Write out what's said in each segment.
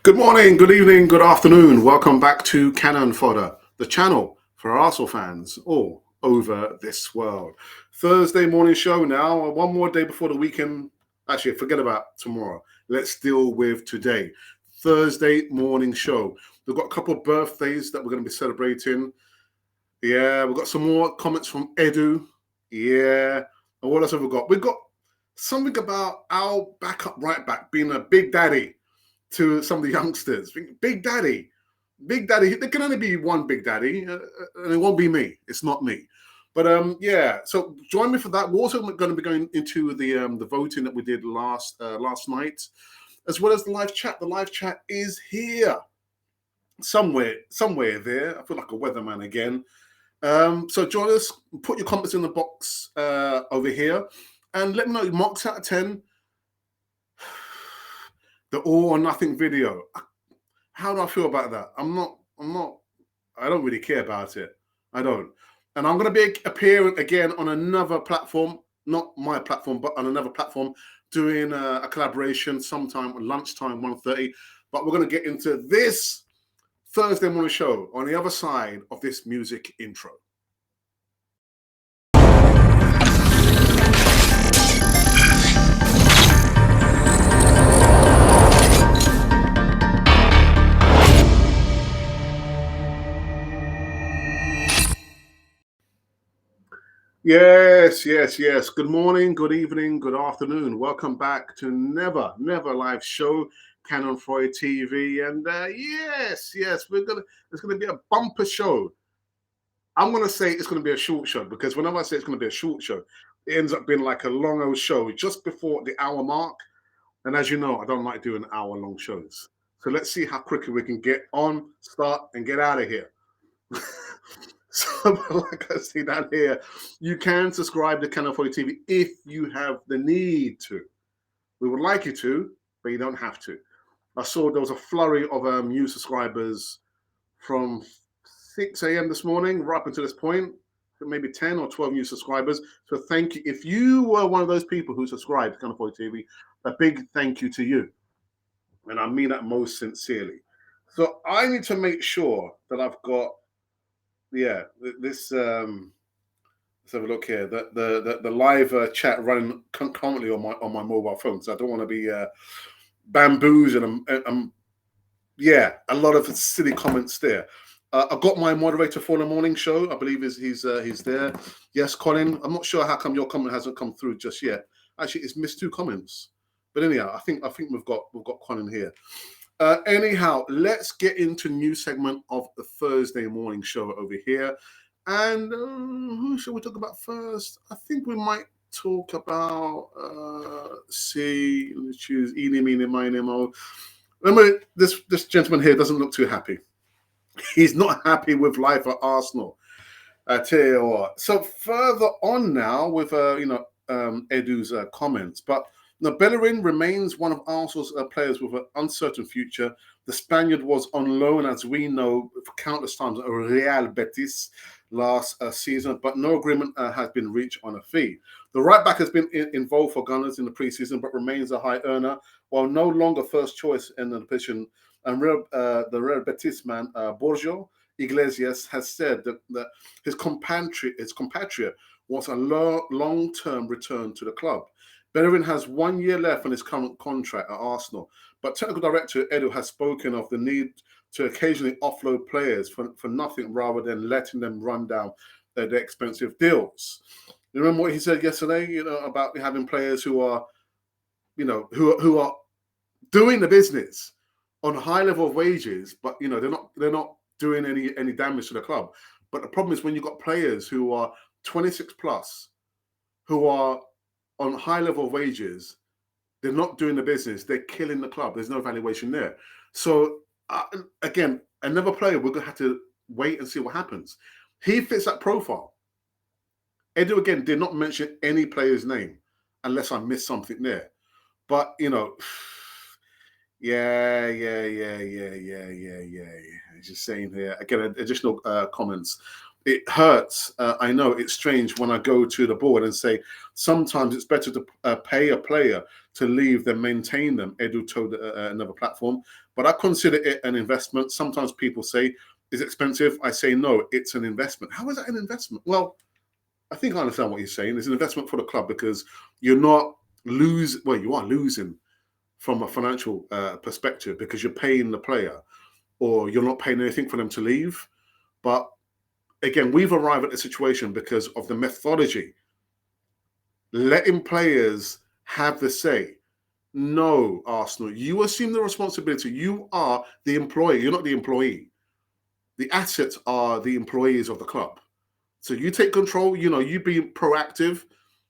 Good morning, good evening, good afternoon. Welcome back to Cannon Fodder, the channel for Arsenal fans all over this world. Thursday morning show now, one more day before the weekend. Actually, forget about tomorrow. Let's deal with today. Thursday morning show. We've got a couple of birthdays that we're going to be celebrating. Yeah, we've got some more comments from Edu. Yeah. And what else have we got? We've got something about our backup right back being a big daddy to some of the youngsters. Big Daddy. Big Daddy. There can only be one Big Daddy, and it won't be me. It's not me. But yeah, so join me for that. We're also going to be going into the voting that we did last night, as well as the live chat. The live chat is here somewhere there. I feel like a weatherman again. So join us. Put your comments in the box over here, and let me know your marks out of 10. The all or nothing video. How do I feel about that? I don't really care about it. I don't. And I'm going to be appearing again on another platform, not my platform, but on another platform, doing a collaboration sometime at lunchtime, 1:30. But we're going to get into this Thursday morning show on the other side of this music intro. Yes. Good morning, good evening, good afternoon. Welcome back to Never Live Show, Canon Freud TV. And yes, it's gonna be a bumper show. I'm gonna say it's gonna be a short show because whenever I say it's gonna be a short show, it ends up being like a long old show just before the hour mark. And as you know, I don't like doing hour-long shows. So let's see how quickly we can get on, start, and get out of here. So, like I see down here, you can subscribe to Canal 40 TV if you have the need to. We would like you to, but you don't have to. I saw there was a flurry of new subscribers from 6 a.m. this morning, right up until this point, maybe 10 or 12 new subscribers. So thank you. If you were one of those people who subscribed to Canal 40 TV, a big thank you to you. And I mean that most sincerely. So I need to make sure that I've got, this let's have a look here. The live chat running currently on my mobile phone, so I don't want to be bamboozled. And yeah, a lot of silly comments there. I've got my moderator for the morning show. I believe he's there. Yes, Colin. I'm not sure how come your comment hasn't come through just yet. Actually, it's missed 2 comments. But anyhow, I think we've got Colin here. Anyhow, let's get into new segment of the Thursday morning show over here. And who should we talk about first? I think we might talk about, let's choose eeny, meeny, miny, mo. Remember, this gentleman here doesn't look too happy. He's not happy with life at Arsenal. I tell you what. So further on now with, Edu's comments. But now, Bellerin remains one of Arsenal's players with an uncertain future. The Spaniard was on loan, as we know, for countless times at Real Betis last season, but no agreement has been reached on a fee. The right back has been involved for Gunners in the preseason, but remains a high earner, while no longer first choice in the position. And the Real Betis man, Borja Iglesias, has said that his compatriot wants a long-term return to the club. Bellerin has 1 year left on his current contract at Arsenal, but technical director Edu has spoken of the need to occasionally offload players for nothing rather than letting them run down their expensive deals. You remember what he said yesterday, about having players who are, who are doing the business on a high level of wages, but they're not doing any damage to the club. But the problem is when you've got players who are 26 plus, who are on high level of wages, they're not doing the business. They're killing the club. There's no valuation there. So again, another player, we're going to have to wait and see what happens. He fits that profile. Edu, again, did not mention any player's name unless I missed something there. But, yeah. Just saying here, again, additional comments. it hurts. I know it's strange when I go to the board and say sometimes it's better to pay a player to leave than maintain them. Edu told another platform, but I consider it an investment. Sometimes people say, "Is it expensive?" I say, "No, it's an investment." How is that an investment? Well, I think I understand what you're saying. It's an investment for the club because you're not you are losing from a financial perspective because you're paying the player, or you're not paying anything for them to leave. But again, we've arrived at the situation because of the methodology, letting players have the say. No, Arsenal, you assume the responsibility. You are the employer. You're not the employee. The assets are the employees of the club. So you take control. You be proactive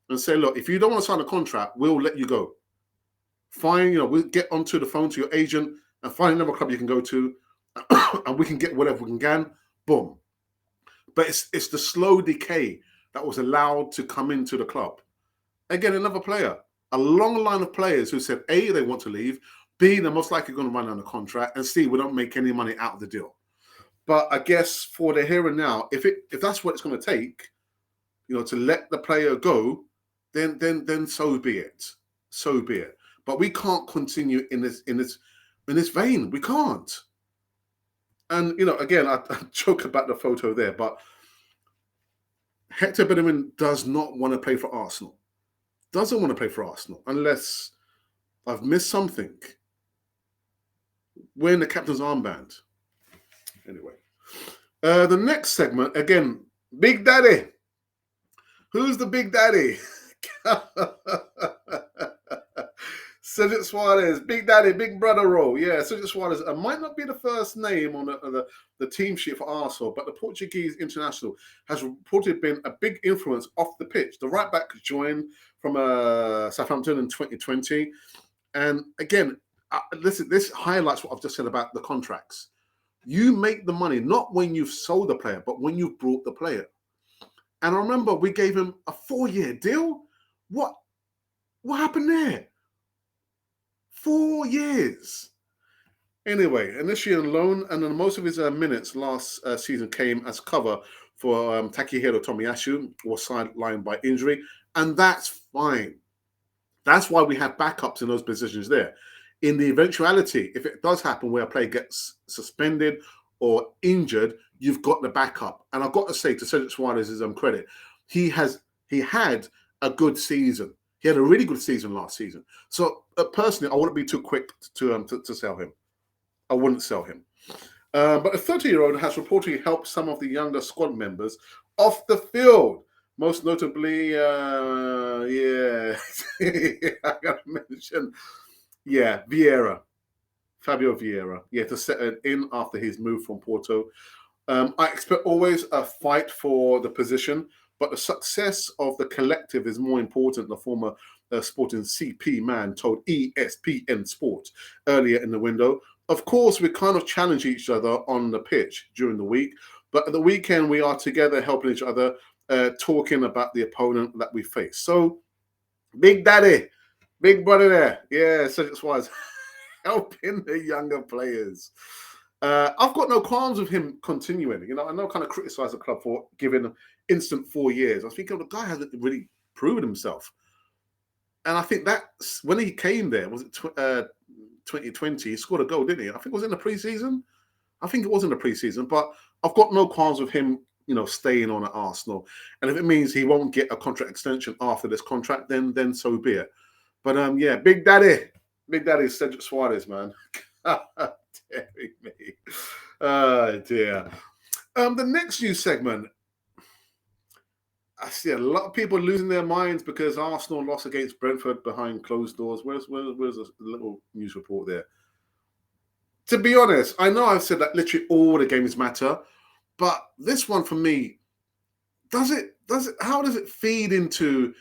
and say, look, if you don't want to sign a contract, we'll let you go. Fine, we'll get onto the phone to your agent and find another club you can go to, and we can get whatever we can. Boom. But it's the slow decay that was allowed to come into the club. Again, another player, a long line of players who said, A, they want to leave, B, they're most likely going to run out of contract, and C, we don't make any money out of the deal. But I guess for the here and now, if that's what it's going to take, to let the player go, then so be it. So be it. But we can't continue in this vein. We can't. And again, I joke about the photo there, but Hector Bellerin does not want to play for Arsenal. Doesn't want to play for Arsenal unless I've missed something. Wearing the captain's armband. Anyway, the next segment, again, Big Daddy. Who's the Big Daddy? Cedric Soares, Big Daddy, Big Brother role. Yeah, Cedric Soares might not be the first name on the team sheet for Arsenal, but the Portuguese international has reportedly been a big influence off the pitch. The right back joined from Southampton in 2020. And again, this highlights what I've just said about the contracts. You make the money not when you've sold the player, but when you've brought the player. And I remember we gave him a 4-year deal. What happened there? 4 years. Anyway, initially on loan, and then most of his minutes last season came as cover for Takehiro Tomiyasu, was sidelined by injury, and that's fine. That's why we have backups in those positions there. In the eventuality, if it does happen where a player gets suspended or injured, you've got the backup. And I've got to say, to Cedric Soares' credit, he had a good season. He had a really good season last season. So personally, I wouldn't be too quick to sell him. I wouldn't sell him. But a 30-year-old has reportedly helped some of the younger squad members off the field. Most notably, I got to mention, Vieira. Fabio Vieira. To set it in after his move from Porto. I expect always a fight for the position, but the success of the collective is more important, the former Sporting CP man told ESPN Sport earlier in the window. Of course, we kind of challenge each other on the pitch during the week, but at the weekend we are together helping each other, talking about the opponent that we face. So, Big Daddy, Big Brother there. Cedric Soares helping the younger players. I've got no qualms with him continuing. I know kind of criticise the club for giving him instant 4 years. I think the guy hasn't really proven himself. And I think that when he came there, was it 2020, he scored a goal, didn't he? I think it was in the pre-season. I think it was in the pre-season, but I've got no qualms with him, staying on at Arsenal. And if it means he won't get a contract extension after this contract, then so be it. But Big Daddy Cedric Soares, man. Dear me. Oh dear. The next news segment. I see a lot of people losing their minds because Arsenal lost against Brentford behind closed doors. Where's a little news report there? To be honest, I know I've said that literally all the games matter, but this one for me, how does it feed into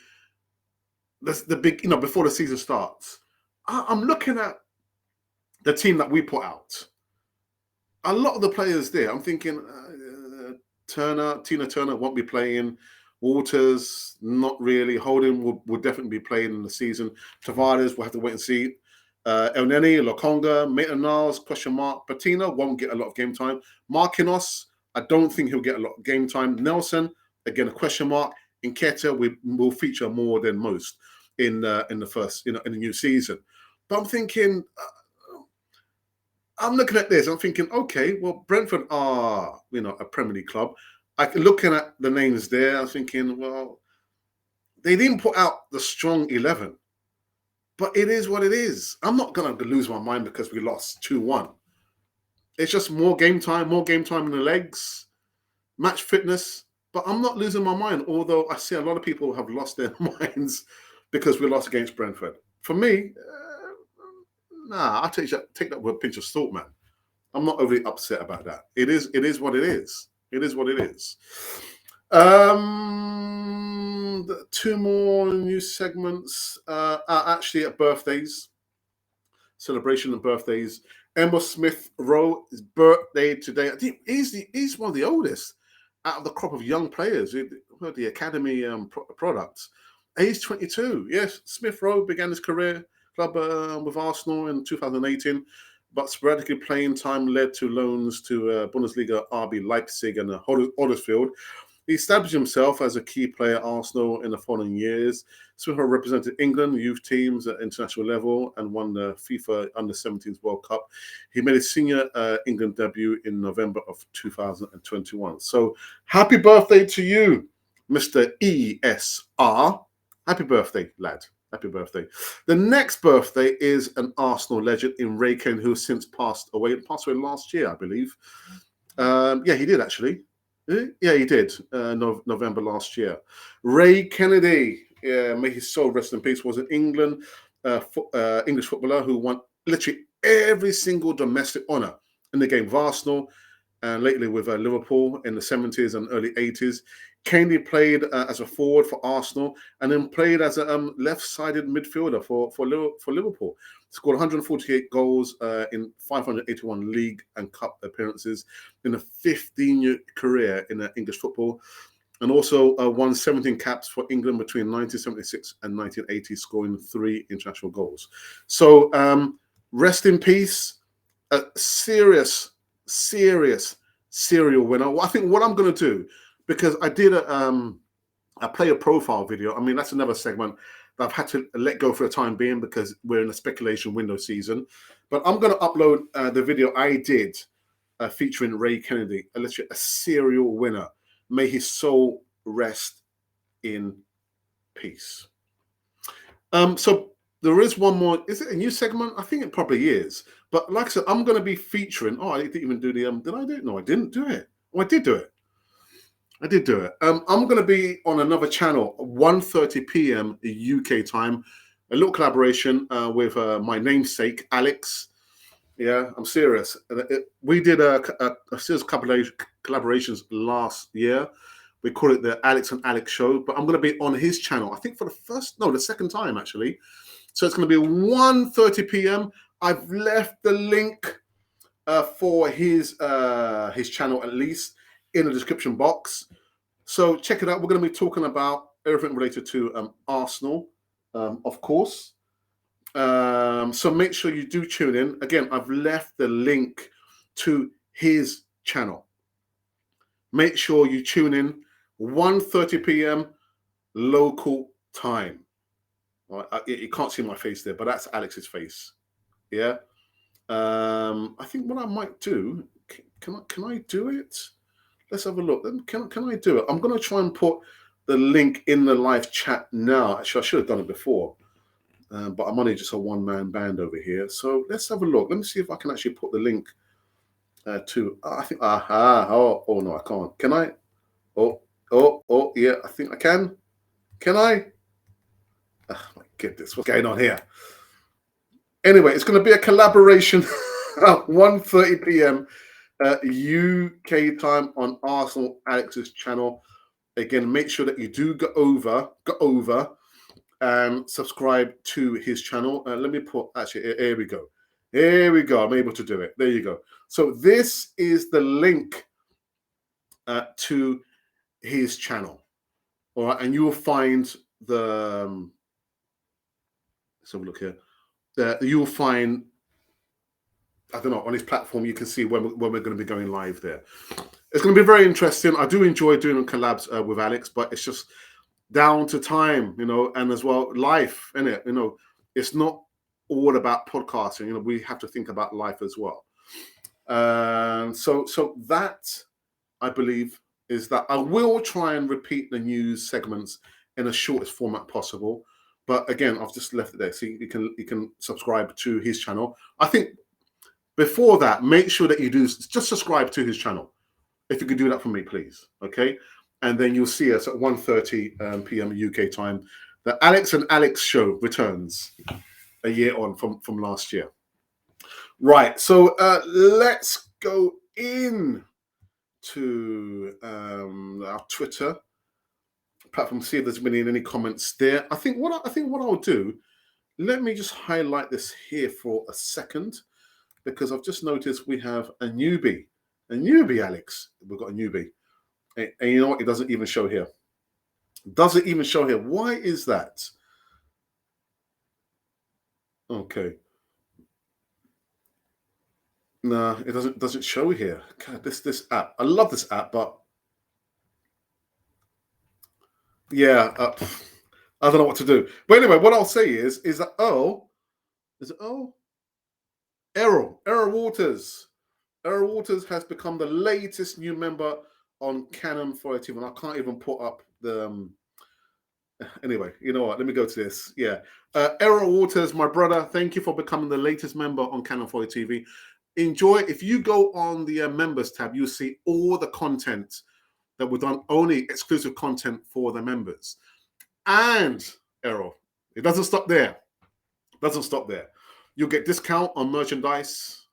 the big, before the season starts? I'm looking at the team that we put out. A lot of the players there, I'm thinking Tina Turner won't be playing. Waters, not really. Holding will definitely be playing in the season. Tavares, we'll have to wait and see. El Neni, Lokonga, Maitland-Niles, question mark. Patina won't get a lot of game time. Marquinhos, I don't think he'll get a lot of game time. Nelson, again, a question mark. Nketiah will feature more than most in the first, in the new season. But I'm thinking, I'm looking at this. I'm thinking, okay, well, Brentford are, a Premier League club. Looking at the names there, I'm thinking, well, they didn't put out the strong 11, but it is what it is. I'm not going to lose my mind because we lost 2-1. It's just more game time in the legs, match fitness. But I'm not losing my mind, although I see a lot of people have lost their minds because we lost against Brentford. For me, I take that with a pinch of salt, man. I'm not overly upset about that. It is what it is. It is what it is. Two more new segments are actually at birthdays, celebration of birthdays. Emma Smith Rowe's birthday today. I think he's one of the oldest out of the crop of young players, the academy products. Age 22. Yes, Smith Rowe began his career club with Arsenal in 2018, but sporadically playing time led to loans to Bundesliga RB Leipzig and Huddersfield. He established himself as a key player at Arsenal in the following years. Smith represented England youth teams at international level and won the FIFA Under-17s World Cup. He made his senior England debut in November of 2021. So happy birthday to you, Mr. ESR. Happy birthday, lad. Happy birthday. The next birthday is an Arsenal legend in Ray Kane, who has since passed away. Passed away last year, I believe. Yeah, he did actually. Yeah, he did. November last year. Ray Kennedy, may his soul rest in peace, was an English footballer who won literally every single domestic honour in the game of Arsenal and lately with Liverpool in the 70s and early 80s. Kennedy played as a forward for Arsenal and then played as a left-sided midfielder for Liverpool. Scored 148 goals in 581 league and cup appearances in a 15-year career in English football, and also won 17 caps for England between 1976 and 1980, scoring 3 international goals. So rest in peace. A serious serial winner. Well, I think what I'm going to do, because I did a player profile video. I mean, that's another segment that I've had to let go for the time being because we're in a speculation window season. But I'm going to upload the video I did featuring Ray Kennedy, literally a serial winner. May his soul rest in peace. So there is one more. Is it a new segment? I think it probably is. But like I said, I'm going to be featuring. Oh, I didn't even do the. Did I do it? No, I didn't do it. Oh, I did do it. I did do it. I'm going to be on another channel, 1:30 p.m. UK time. A little collaboration with my namesake, Alex. Yeah, I'm serious. We did a series of collaborations last year. We call it the Alex and Alex Show. But I'm going to be on his channel, I think for the second time, actually. So it's going to be 1:30 p.m. I've left the link for his channel, at least, in the description box. So check it out. We're going to be talking about everything related to Arsenal, of course. So make sure you do tune in. Again, I've left the link to his channel. Make sure you tune in 1:30 p.m. local time. You can't see my face there, but that's Alex's face. Yeah. I think what I might do, can I do it? Let's have a look. Can I do it? I'm going to try and put the link in the live chat now. Actually, I should have done it before, but I'm only just a one-man band over here. So let's have a look. Let me see if I can actually put the link to. I think. Oh no, I can't. Can I? Oh yeah, I think I can. Can I? Oh my goodness, what's going on here? Anyway, it's going to be a collaboration at 1:30 p.m. UK time on Arsenal Alex's channel. Again, make sure that you do go over and subscribe to his channel. Let me put, actually, here we go. Here we go. I'm able to do it. There you go. So this is the link to his channel. All right. And you will find the, let's have a look here. You will find, I don't know, on his platform, you can see when we're going to be going live there. It's going to be very interesting. I do enjoy doing collabs with Alex, but it's just down to time, and as well life, innit? It's not all about podcasting. We have to think about life as well. So that, I believe, is that I will try and repeat the news segments in the shortest format possible. But again, I've just left it there, so you can subscribe to his channel. I think before that, make sure that you do just subscribe to his channel. If you could do that for me, please. Okay, and then you'll see us at 1:30 p.m. UK time. The Alex and Alex show returns a year on from last year. Right, so let's go in to our Twitter platform, see if there's been any comments there. I think what I'll do, let me just highlight this here for a second, because I've just noticed we have a newbie, Alex. We've got a newbie, and you know what? It doesn't even show here. Doesn't even show here. Why is that? Okay. No, it doesn't show here. God, this app. I love this app, but yeah, I don't know what to do. But anyway, what I'll say is that Errol Waters. Errol Waters has become the latest new member on Canon Fire TV, and I can't even put up the. Anyway, you know what? Let me go to this. Yeah, Errol Waters, my brother. Thank you for becoming the latest member on Canon Fire TV. Enjoy. If you go on the members tab, you'll see all the content that we've done, only exclusive content for the members. And Errol, it doesn't stop there. You'll get discount on merchandise.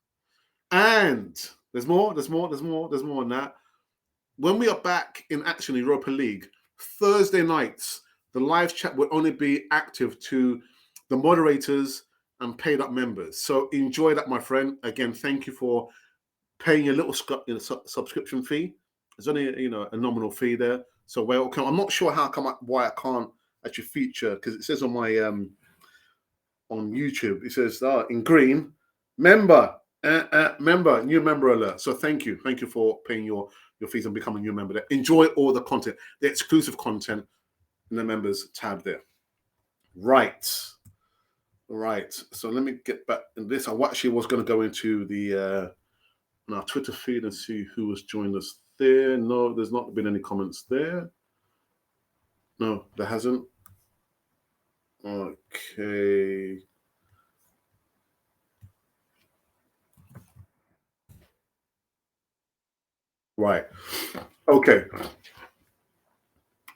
And there's more than that. When we are back in action in Europa League, Thursday nights, the live chat will only be active to the moderators and paid up members. So enjoy that, my friend. Again, thank you for paying a little subscription fee. There's only a nominal fee there. So welcome. I'm not sure why I can't actually feature, because it says on my on YouTube, it says in green, member, new member alert. So thank you for paying your fees and becoming a new member there. Enjoy all the content, the exclusive content in the members tab there. Right. So let me get back in this. I actually was going to go into the our Twitter feed and see who has joined us there. No, there's not been any comments there. No, there hasn't. Okay. Right. Okay.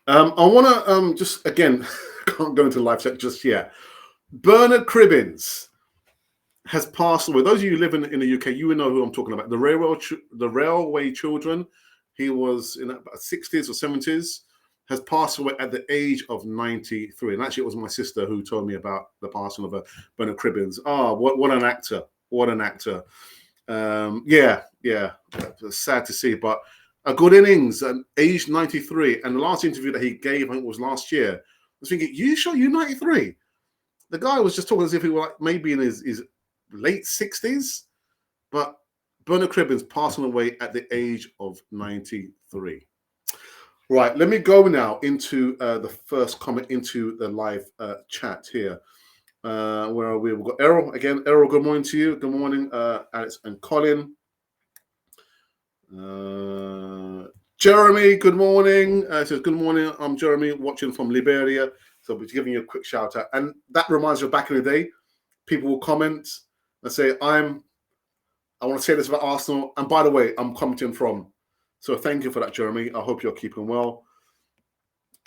I want to just again can't go into live chat just yet. Bernard Cribbins has passed away. Those of you who live in the UK, you will know who I'm talking about. The railway children. He was in about 60s or 70s. Has passed away at the age of 93. And actually, it was my sister who told me about the passing of Bernard Cribbins. Oh, what an actor! What an actor! Yeah. Sad to see, but a good innings at age 93. And the last interview that he gave, I think, was last year. I was thinking, you sure you're 93? The guy was just talking as if he were like maybe in his late 60s. But Bernard Cribbins passing away at the age of 93. Right, let me go now into the first comment into the live chat here. Where are we? We've got Errol again. Errol, good morning to you. Good morning, Alex and Colin. Jeremy, good morning. Says, good morning. I'm Jeremy, watching from Liberia. So we're giving you a quick shout out. And that reminds me of back in the day, people will comment and say, I want to say this about Arsenal. And by the way, I'm commenting from. So thank you for that, Jeremy. I hope you're keeping well.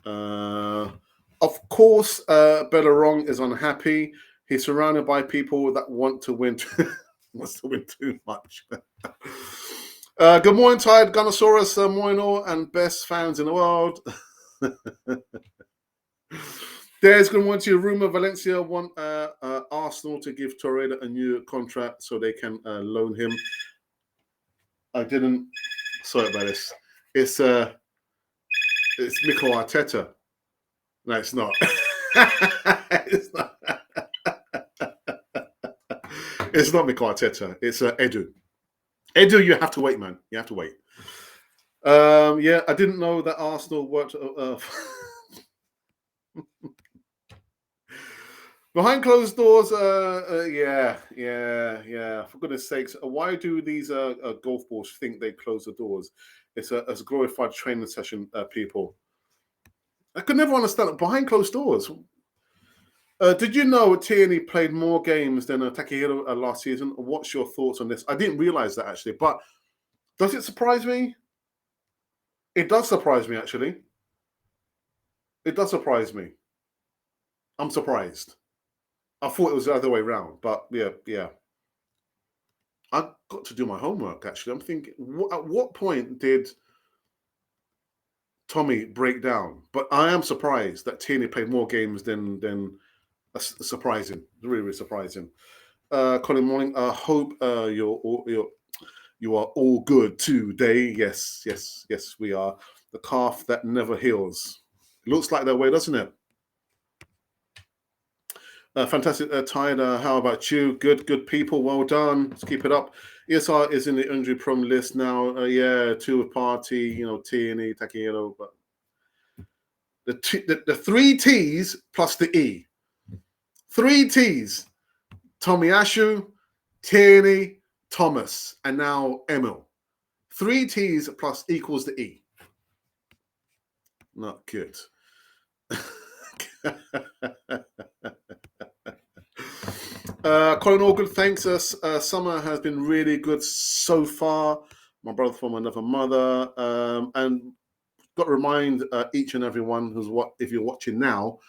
Of course, Bellerin is unhappy. He's surrounded by people that want to win, wants to win too much. Good morning, Tide, Gunnosaurus, Moino, and best fans in the world. There's good morning to you. Rumour Valencia want Arsenal to give Torreira a new contract so they can loan him. I didn't. Sorry about this. It's Mikel Arteta. No, it's not. It's not. It's not Mikel Arteta. It's Edu. Edu, you have to wait, man. You have to wait. Yeah, I didn't know that Arsenal worked. Behind closed doors, yeah. For goodness sakes, why do these golf balls think they close the doors? It's a glorified training session, people. I could never understand it. Behind closed doors. Did you know Tierney played more games than Takahiro last season? What's your thoughts on this? I didn't realize that actually, but does it surprise me? It does surprise me actually. It does surprise me. I'm surprised. I thought it was the other way around, but yeah. I got to do my homework. Actually, I'm thinking, at what point did Tommy break down? But I am surprised that Tierney played more games than surprising. Really surprising. Colin Morning. I hope you are all good today. Yes, we are. The calf that never heals. It looks like that way, doesn't it? Fantastic, Tide. How about you? Good people. Well done. Let's keep it up. ESR is in the injury prone list now. Yeah, two of Party, Tierney, Takehiro. But the three T's plus the E. Three T's. Tomiyasu, Tierney, Thomas, and now Emil. Three T's plus equals the E. Not good. Colin Orgood thanks us. Summer has been really good so far. My brother from another mother. And got to remind each and everyone if you're watching now,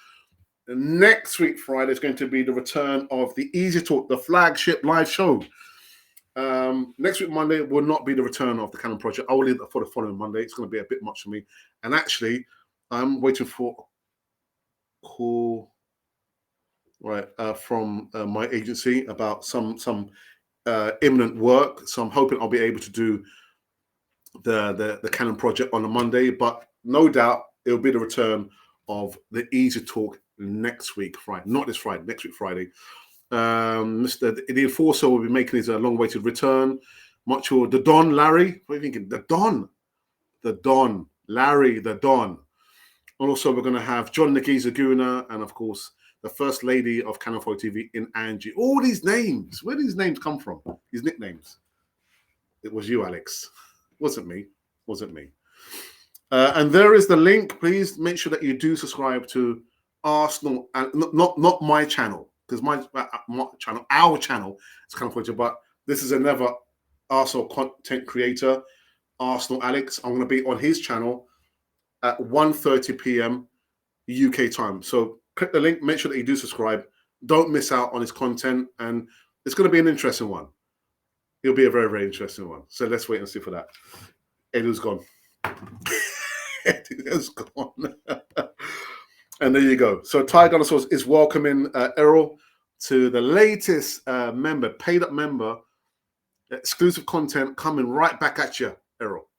next week Friday is going to be the return of the Easy Talk, the flagship live show. Next week Monday will not be the return of the Canon Project. I will leave that for the following Monday. It's going to be a bit much for me. And actually, I'm waiting for a call from my agency about some imminent work. So I'm hoping I'll be able to do the Canon Project on a Monday, but no doubt it'll be the return of the Easy Talk next week Friday, not this Friday, next week Friday. The Enforcer will be making his long-awaited return. Much the Don Larry. What are you thinking? The Don Larry, the Don. And also, we're going to have John Nagisa and of course, the First Lady of Canon 4 TV in Angie. All these names. Where do these names come from? These nicknames. It was you, Alex. Wasn't me. And there is the link. Please make sure that you do subscribe to Arsenal and not my channel, because my channel, our channel, is Canon 4 TV, but this is another Arsenal content creator, Arsenal Alex. I'm going to be on his channel at 1:30 p.m. UK time. So click the link, make sure that you do subscribe. Don't miss out on his content, and it's going to be an interesting one. It'll be a very, very interesting one. So let's wait and see for that. Edu's gone. Edu's gone. And there you go. So Ty Dinosaurs is welcoming Errol to the latest paid up member, exclusive content coming right back at you, Errol.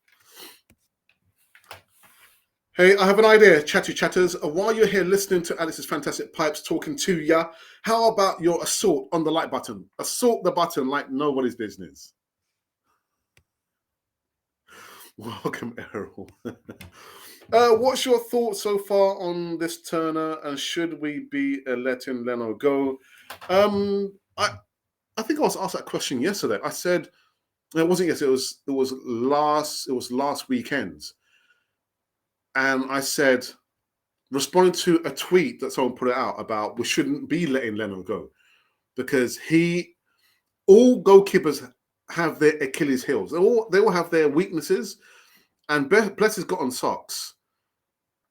Hey, I have an idea, chatty chatters. While you're here listening to Alex's fantastic pipes talking to ya, how about your assault on the like button? Assault the button like nobody's business. Welcome, Errol. What's your thoughts so far on this Turner, and should we be letting Leno go? I think I was asked that question yesterday. I said it wasn't yesterday. It was last weekend. And I said, responding to a tweet that someone put out about we shouldn't be letting Leno go, because all goalkeepers have their Achilles heels. They all have their weaknesses, and bless has got on socks.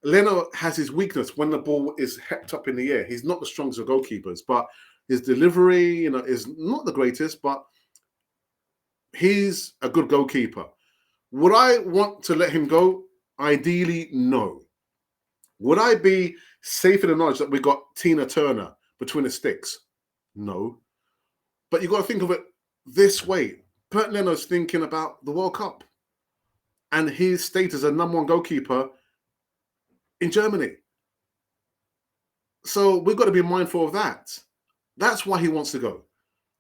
Leno has his weakness when the ball is hepped up in the air. He's not the strongest of goalkeepers, but his delivery, is not the greatest, but he's a good goalkeeper. Would I want to let him go? Ideally, no. Would I be safe in the knowledge that we got Tina Turner between the sticks? No. But you've got to think of it this way. Bert Leno's thinking about the World Cup and his status as number one goalkeeper in Germany. So we've got to be mindful of that. That's why he wants to go,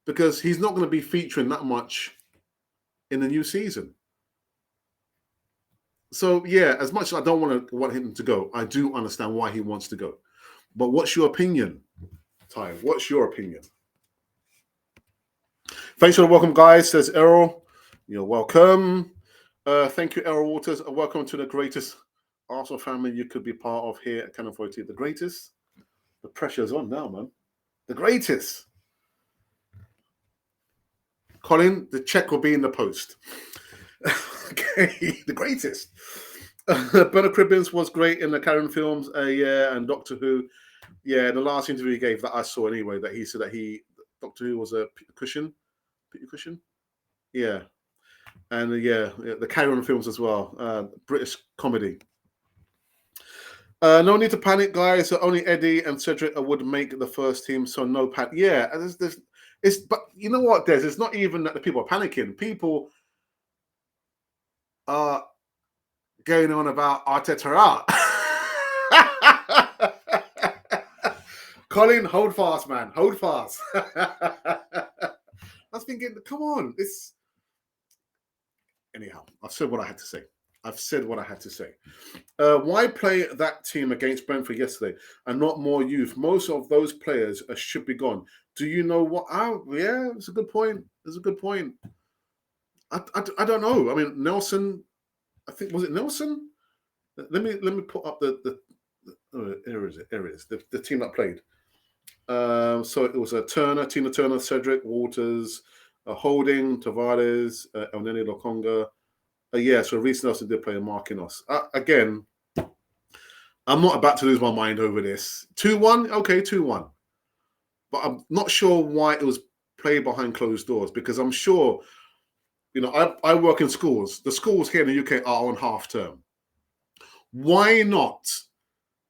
because he's not going to be featuring that much in the new season. So yeah, as much as I don't want him to go, I do understand why he wants to go. But what's your opinion, Ty? What's your opinion? Thanks for the welcome, guys, says Errol. You're welcome. Thank you, Errol Waters. Welcome to the greatest Arsenal family you could be part of here at Canon 40. The greatest. The pressure's on now, man. The greatest. Colin, the check will be in the post. Okay, the greatest. Bernard Cribbins was great in the Karen films, yeah, and Doctor Who. Yeah, the last interview he gave that I saw anyway, that he said that Doctor Who was a Peter Cushion? Yeah. And yeah, the Carry On films as well. British comedy. No need to panic, guys. So only Eddie and Cedric would make the first team, so no panic. Yeah, but you know what, Des? It's not even that the people are panicking. People are going on about Arteta out. Colin, hold fast, man. Hold fast. I was thinking, come on. Anyhow, I've said what I had to say. Why play that team against Brentford yesterday and not more youth? Most of those players should be gone. Do you know what? Oh, yeah, it's a good point. I don't know. I mean, Nelson, I think, was it Nelson? Let me put up here it is. The team that played. So it was Tina Turner, Cedric, Waters, Holding, Tavares, Elneny Lokonga. Yeah, so Reece Nelson did play Marquinhos. Again, I'm not about to lose my mind over this. 2-1? Okay, 2-1. But I'm not sure why it was played behind closed doors, because I'm sure, I work in schools. The schools here in the UK are on half term. Why not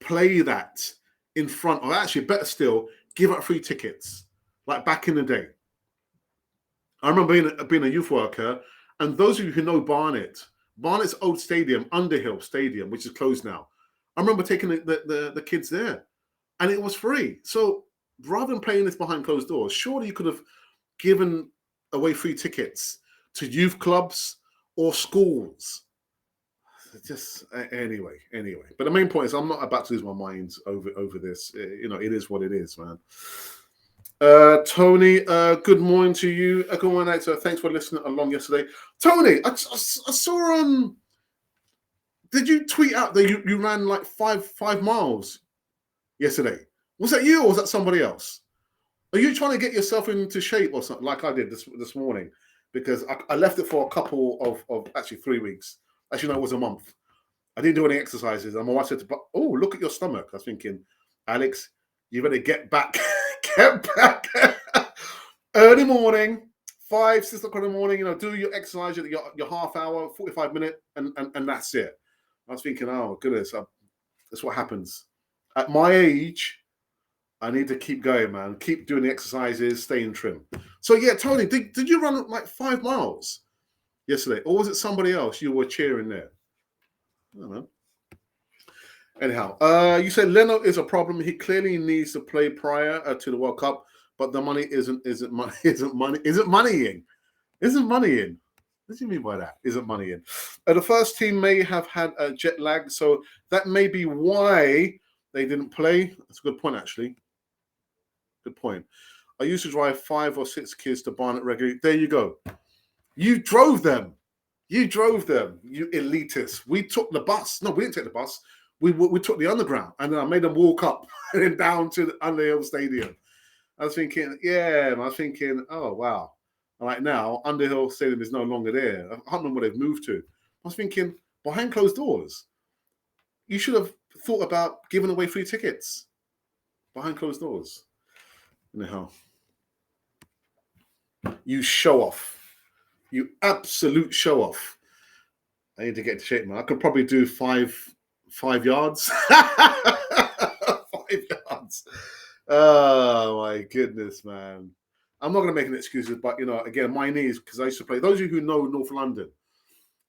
play that in front, or actually better still, give out free tickets like back in the day? I remember being a youth worker, and those of you who know Barnet's old stadium, Underhill Stadium, which is closed now, I remember taking the kids there, and it was free. So rather than playing this behind closed doors, surely you could have given away free tickets to youth clubs or schools. Just anyway. But the main point is, I'm not about to lose my mind over this. It is what it is, man. Tony, good morning to you. Good morning, Actor. Thanks for listening along yesterday. Tony, I saw did you tweet out that you ran like five miles yesterday? Was that you or was that somebody else? Are you trying to get yourself into shape or something like I did this morning? Because I left it for a couple of actually 3 weeks. Actually, no, it was a month. I didn't do any exercises. And my wife said, "Oh, look at your stomach." I was thinking, Alex, you better get back. Get back. Early morning, 5, 6 o'clock in the morning, do your exercise, your half hour, 45 minute, and that's it. I was thinking, oh, goodness, that's what happens. At my age, I need to keep going, man. Keep doing the exercises, staying trim. So, yeah, Tony, did you run like 5 miles yesterday? Or was it somebody else you were cheering there? I don't know. Anyhow, you said Leno is a problem. He clearly needs to play prior to the World Cup, but the money isn't money in. What do you mean by that? Isn't money in? The first team may have had a jet lag, so that may be why they didn't play. That's a good point, actually. Good point. I used to drive 5 or 6 kids to Barnet regularly. There you go. You drove them. You elitists. We took the bus. No, we didn't take the bus. We took the underground, and then I made them walk up and then down to the Underhill Stadium. I was thinking, oh, wow. Like now, Underhill Stadium is no longer there. I can't remember where they've moved to. I was thinking, behind closed doors, you should have thought about giving away free tickets behind closed doors. Anyhow, you show off. You absolute show off. I need to get into shape, man. I could probably do 5 yards. 5 yards. Oh, my goodness, man. I'm not going to make any excuses, but, again, my knees, because I used to play. Those of you who know North London,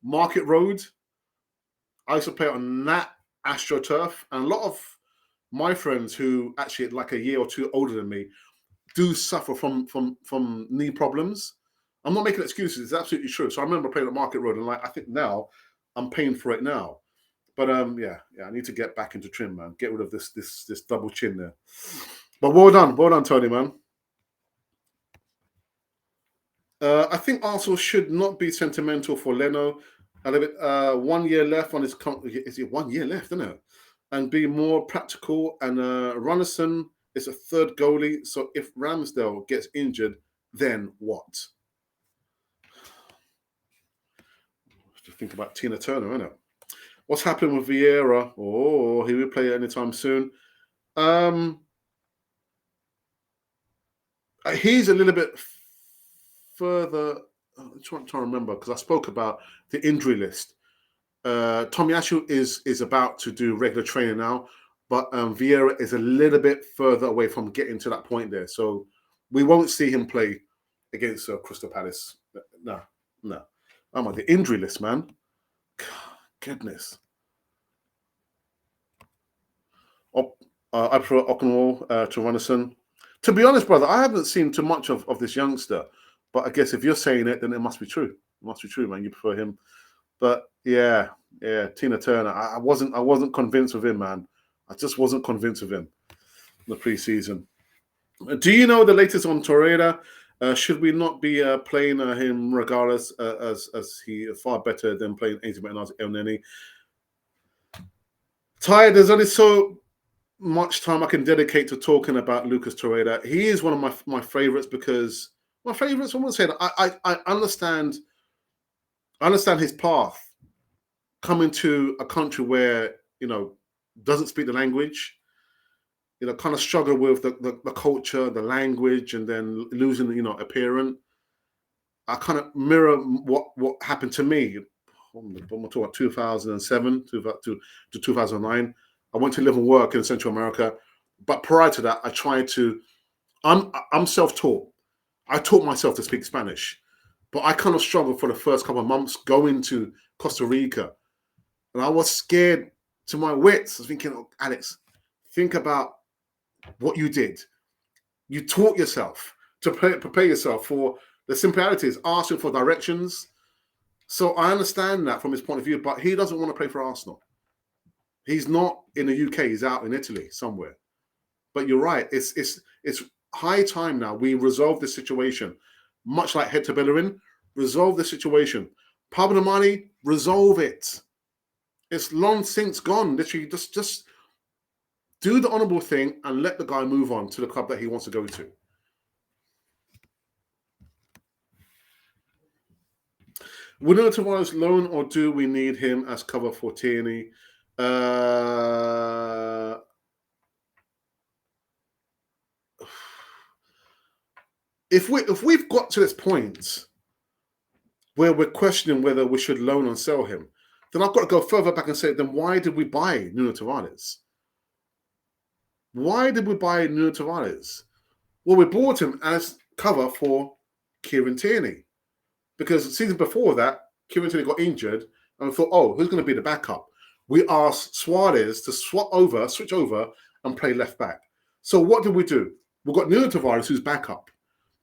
Market Road, I used to play on that AstroTurf, and a lot of my friends who actually like a year or two older than me do suffer from knee problems. I'm not making excuses. It's absolutely true. So I remember playing at Market Road, and I think now I'm paying for it now. But yeah, I need to get back into trim, man. Get rid of this double chin there. But well done, Tony, man. I think Arsenal should not be sentimental for Leno. A little bit, 1 year left on his is it 1 year left, isn't it? And be more practical. And Runnison is a third goalie. So if Ramsdale gets injured, then what? To think about Tina Turner, isn't it? What's happening with Vieira? Oh, he will play anytime soon. He's a little bit further. I'm trying to remember because I spoke about the injury list. Tomiyasu is about to do regular training now, but Vieira is a little bit further away from getting to that point there. So we won't see him play against Crystal Palace. No. Oh my, the injury list, man. Goodness. I prefer Ockenwall to Runnison. To be honest, brother, I haven't seen too much of this youngster. But I guess if you're saying it, then it must be true. It must be true, man. You prefer him. But yeah, Tina Turner. I wasn't convinced of him, man. I just wasn't convinced of him in the preseason. Do you know the latest on Torreira? Should we not be playing him regardless, as he is far better than playing Ainsley Elneny? Ty, there's only so much time I can dedicate to talking about Lucas Torreira. He is one of my favorites because my favorites. I want to say that I understand his path coming to a country where doesn't speak the language. Kind of struggle with the culture, the language, and then losing a parent. I kind of mirror what happened to me. I'm talking about 2007 to 2009. I went to live and work in Central America, but prior to that, I tried to. I'm self-taught. I taught myself to speak Spanish, but I kind of struggled for the first couple of months going to Costa Rica, and I was scared to my wits. I was thinking, oh, Alex, think about what you did. You taught yourself to prepare yourself for the similarities, asking for directions. So I understand that from his point of view, but he doesn't want to play for Arsenal. He's not in the UK. He's out in Italy somewhere. But you're right. It's high time now we resolve this situation. Much like Hector Bellerin, resolve the situation. Pablo Mari, resolve it. It's long since gone. Literally, just do the honourable thing and let the guy move on to the club that he wants to go to. Will Nuno Tavares loan, or do we need him as cover for Tierney? If we've got to this point where we're questioning whether we should loan and sell him, then I've got to go further back and say, then why did we buy Nuno Tavares? Why did we buy Nuno Tavares? Well, we bought him as cover for Kieran Tierney. Because the season before that, Kieran Tierney got injured, and we thought, oh, who's going to be the backup? We asked Soares to switch over, and play left back. So what did we do? We've got Nuno Tavares, who's backup.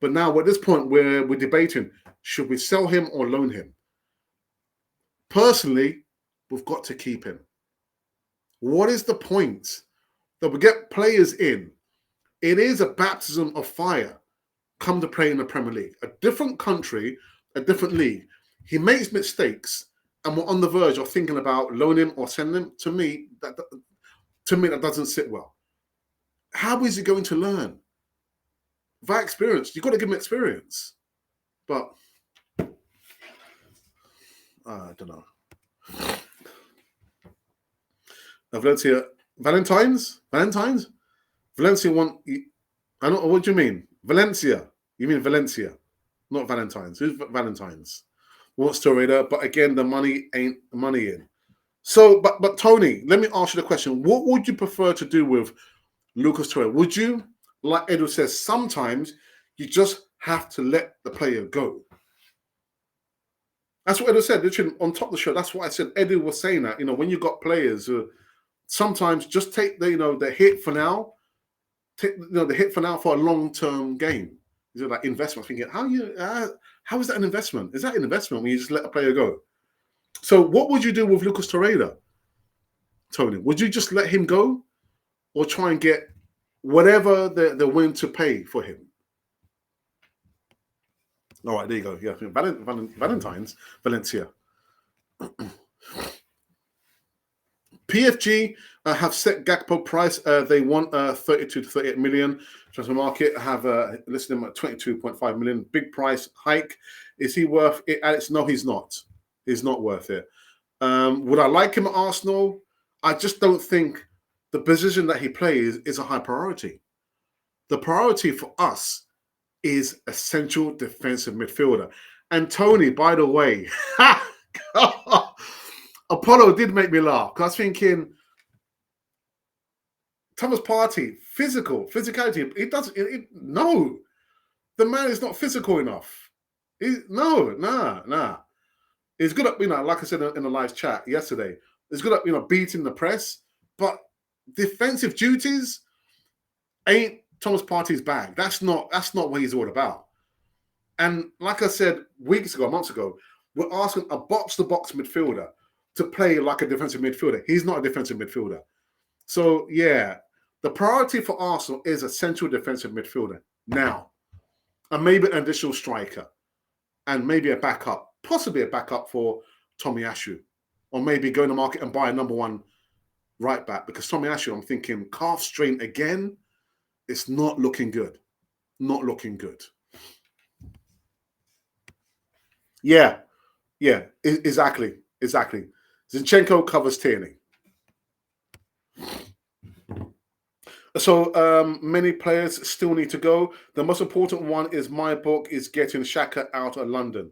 But now at this point, we're debating, should we sell him or loan him? Personally, we've got to keep him. What is the point that we get players in? It is a baptism of fire come to play in the Premier League. A different country, a different league. He makes mistakes, and we're on the verge of thinking about loaning or sending him. To me, that doesn't sit well. How is he going to learn? Via experience, you've got to give him experience. But I don't know. Valencia, Valentine's? Valencia want. I don't. What do you mean? Valencia? You mean Valencia, not Valentine's? Who's Valentine's? Wants Torreira, but again, the money ain't money in. So, but Tony, let me ask you the question: what would you prefer to do with Lucas Torreira? Would you, like Edward says, sometimes you just have to let the player go? That's what Edward said. Literally on top of the show, that's what I said. Edward was saying that when you got players who sometimes just take the hit for now, the hit for now for a long-term gain. Is it like investment? Thinking how is that an investment? Is that an investment when you just let a player go? So what would you do with Lucas Torreira, Tony? Would you just let him go or try and get whatever they're willing to pay for him? All right, there you go. Yeah, Valentine's, Valencia. PFG have set Gakpo price. They want 32 to 38 million. Transfer market have listed him at 22.5 million. Big price hike. Is he worth it, Alex? No, he's not. He's not worth it. Would I like him at Arsenal? I just don't think the position that he plays is a high priority. The priority for us is a central defensive midfielder. And Tony, by the way, Apollo did make me laugh because I was thinking, Thomas Partey, physicality. It doesn't. No, the man is not physical enough. Nah. He's good at, like I said in the live chat yesterday. He's good at, beating the press, but defensive duties ain't Thomas Partey's bag. That's not what he's all about. And like I said months ago, we're asking a box-to-box midfielder to play like a defensive midfielder. He's not a defensive midfielder. So, yeah, the priority for Arsenal is a central defensive midfielder now. And maybe an additional striker. And maybe a backup, possibly a backup for Tomiyasu. Or maybe go in the market and buy a number one right back. Because Tomiyasu, I'm thinking, calf strain again, it's not looking good. Not looking good. Yeah, exactly. Zinchenko covers Tierney. So many players still need to go. The most important one is my book is getting Xhaka out of London.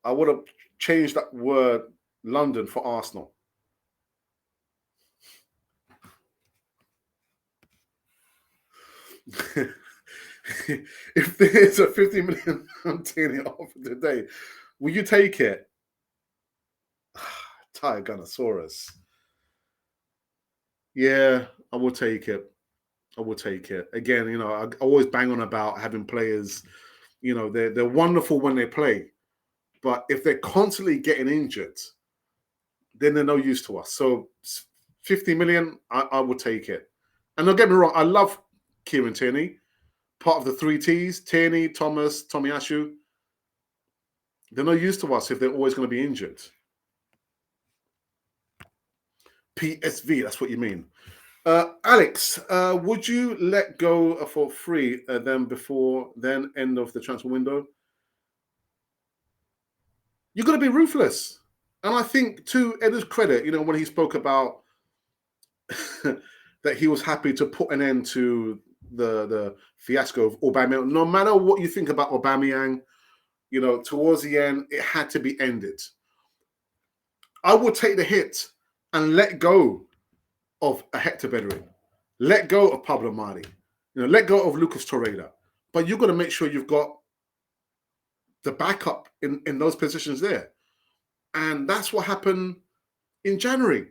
I would have changed that word London for Arsenal. If there's a 50 million Tierney offer today, will you take it? Tygonosaurus. Yeah, I will take it. Again, I always bang on about having players, they're wonderful when they play. But if they're constantly getting injured, then they're no use to us. So 50 million, I will take it. And don't get me wrong, I love Kieran Tierney, part of the 3 Ts, Tierney, Thomas, Tomiyasu. They're no use to us if they're always going to be injured. PSV, that's what you mean. Alex, would you let go for free before end of the transfer window? You've got to be ruthless. And I think, to Ed's credit, when he spoke about that he was happy to put an end to the fiasco of Aubameyang. No matter what you think about Aubameyang, towards the end, it had to be ended. I would take the hit and let go of a Hector Bellerin. Let go of Pablo Mari. Let go of Lucas Torreira. But you've got to make sure you've got the backup in those positions there. And that's what happened in January.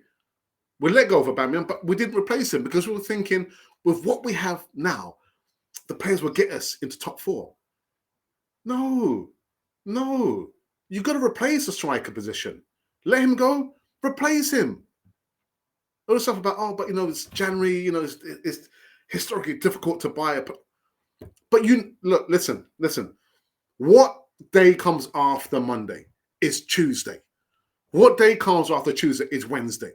We let go of Aubameyang, but we didn't replace him because we were thinking, with what we have now, the players will get us into top 4. No. You've got to replace the striker position. Let him go, replace him. All the stuff about, but it's January, it's historically difficult to buy it. But look, listen. What day comes after Monday? It's Tuesday. What day comes after Tuesday is Wednesday.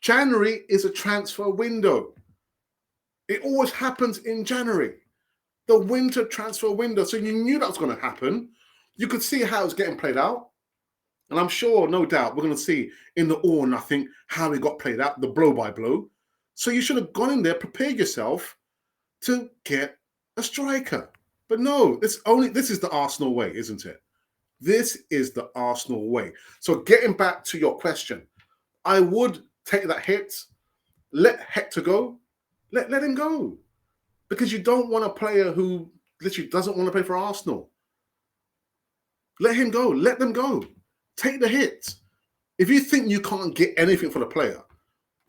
January is a transfer window. It always happens in January. The winter transfer window. So you knew that was going to happen. You could see how it was getting played out. And I'm sure, no doubt, we're going to see in the all or nothing how it got played out, the blow by blow. So you should have gone in there, prepared yourself to get a striker. But no, this is the Arsenal way, isn't it? This is the Arsenal way. So getting back to your question, I would take that hit, let Hector go, let him go. Because you don't want a player who literally doesn't want to play for Arsenal. Let him go. Let them go. Take the hit. If you think you can't get anything for the player,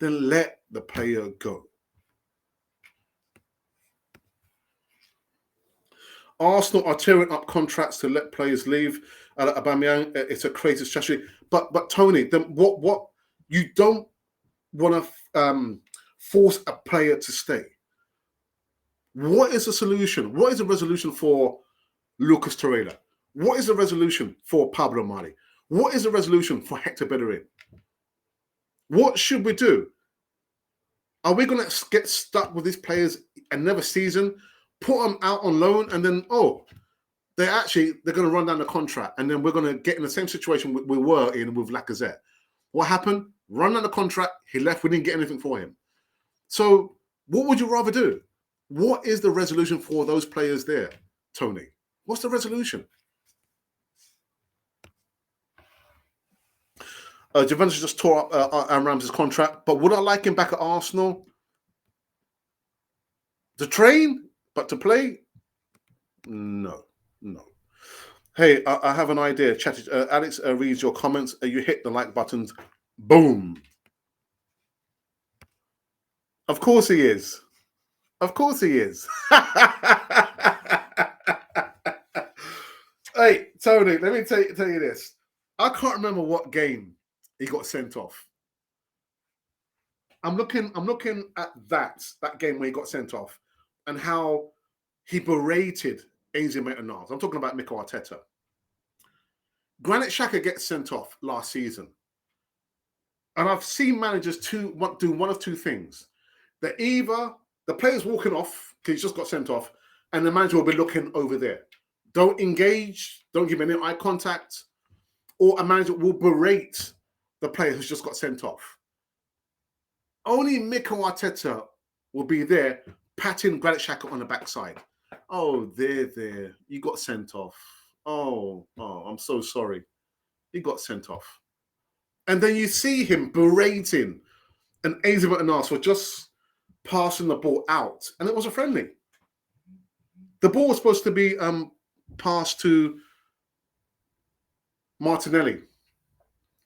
then let the player go. Arsenal are tearing up contracts to let players leave. Aubameyang, it's a crazy strategy. But Tony, what you don't want to force a player to stay. What is the solution? What is the resolution for Lucas Torreira? What is the resolution for Pablo Mari? What is the resolution for Hector Bellerin? What should we do? Are we going to get stuck with these players another season, put them out on loan, and then, they're going to run down the contract, and then we're going to get in the same situation we were in with Lacazette? What happened? Run down the contract, he left, we didn't get anything for him. So what would you rather do? What is the resolution for those players there, Tony? What's the resolution? Juventus just tore up Aaron Ramsey's contract, but would I like him back at Arsenal? To train, but to play? No. Hey, I have an idea. Alex reads your comments. You hit the like buttons. Boom. Of course he is. Of course he is. Hey, Tony, let me tell you this. I can't remember what game he got sent off. I'm looking at that game where he got sent off and how he berated Ainsley Maitland-Niles. I'm talking about Mikel Arteta. Granit Xhaka gets sent off last season. And I've seen managers do one of two things. That either the player's walking off because he's just got sent off, and the manager will be looking over there. Don't engage, don't give any eye contact, or a manager will berate the player who's just got sent off. Only Mikel Arteta will be there patting Granit Xhaka on the backside. Oh, there, you got sent off. Oh, I'm so sorry. He got sent off. And then you see him berating an Ainsley Maitland-Niles for just passing the ball out. And it was a friendly. The ball was supposed to be passed to Martinelli.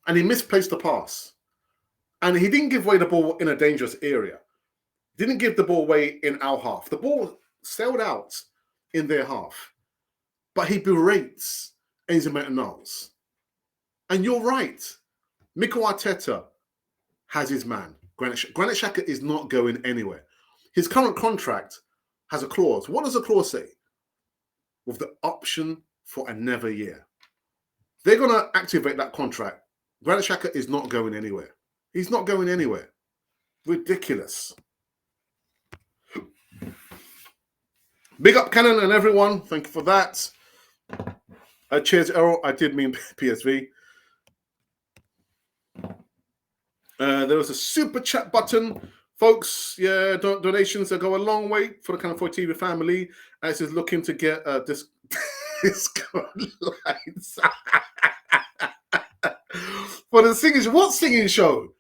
And he misplaced the pass. And he didn't give away the ball in a dangerous area. Didn't give the ball away in our half. The ball sailed out in their half. But he berates Ainsley Maitland-Niles. And you're right. Mikel Arteta has his man. Granit Xhaka is not going anywhere. His current contract has a clause. What does the clause say? With the option for another year. They're going to activate that contract. Granit Xhaka is not going anywhere. He's not going anywhere. Ridiculous. Big up Cannon and everyone. Thank you for that. Cheers, Errol. I did mean PSV. There was a super chat button. Folks, yeah, donations that go a long way for the Cannon 4 TV family. As is looking to get this Discord lines. For the singing, what singing show?